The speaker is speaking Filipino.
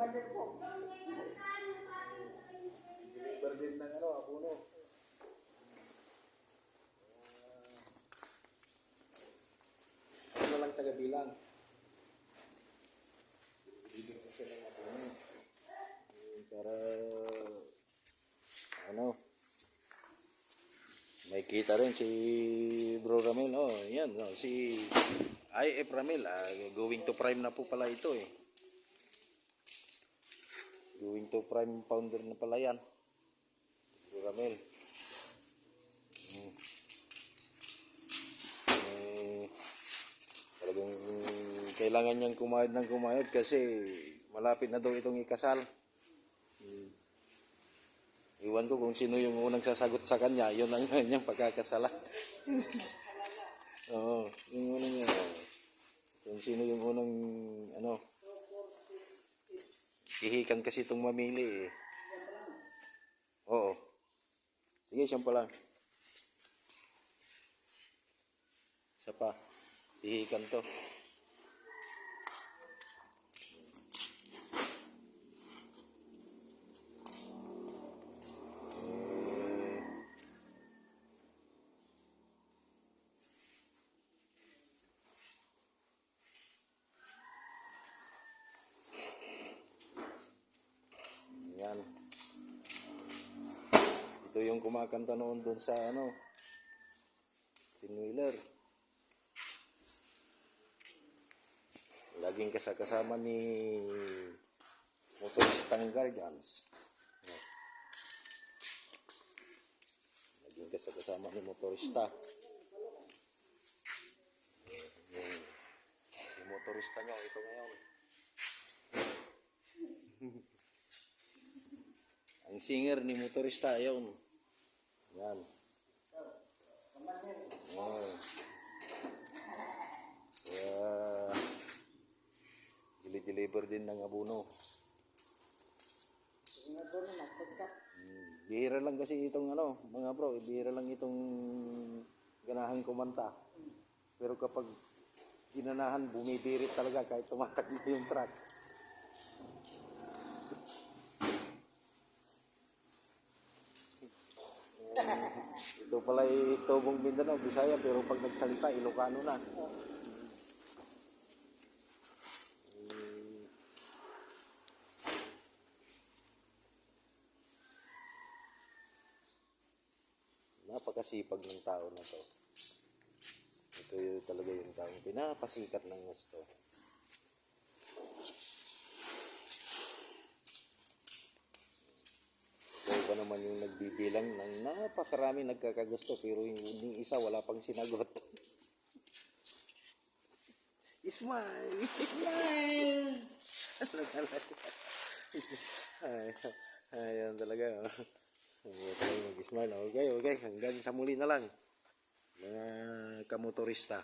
Deliver din ng ano, Abuno. Ano lang taga-bilang. Deliver ko siya ng Abuno. Para, ano, may kita rin si Bro Ramil. Oh, yan. Oh, si IF Ramil. Going to prime na po pala ito eh. Going to prime founder na pala yan. Bro Ramil. Talagang kailangan niyang kumayad ng kumayad kasi malapit na daw itong ikasal. Iwan ko kung sino yung unang sasagot sa kanya, yun ang kanyang pagkakasalan. Oo, yung unang kung sino yung unang ano, hihikan kasi itong mamili eh. Oo. Sige, siyang pa lang. Isa pa. Hihikan to. Yan. Ito yung kumakanta noon doon sa ano, Tinwheeler. Laging kasama ni motoristang Guardians. Laging kasama ni motorista. Yung motorista nyo, ito ngayon. Ang singer ni motorista, yun. Yan. Oh. Kaya, deliver din ng Abuno. Bihira lang kasi itong ano, mga bro, bihira lang itong ganahan kumanta. Pero kapag ginanahan, bumibirit talaga kahit tumatakbo yung truck. Ito pala Tubong Mindanao, Bisaya, pero pag nagsalita, Ilocano na. Napakasipag ng tao na to. Ito yung talaga yung taong pinapasikat ng gusto. Ito pa naman yung nagbibilang ng napakarami nagkakagusto pero yung isa wala pang sinagot. Smile! Smile! Ayan talaga. Mag-smile. Okay. Hanggang sa muli na lang. Mga kamotorista.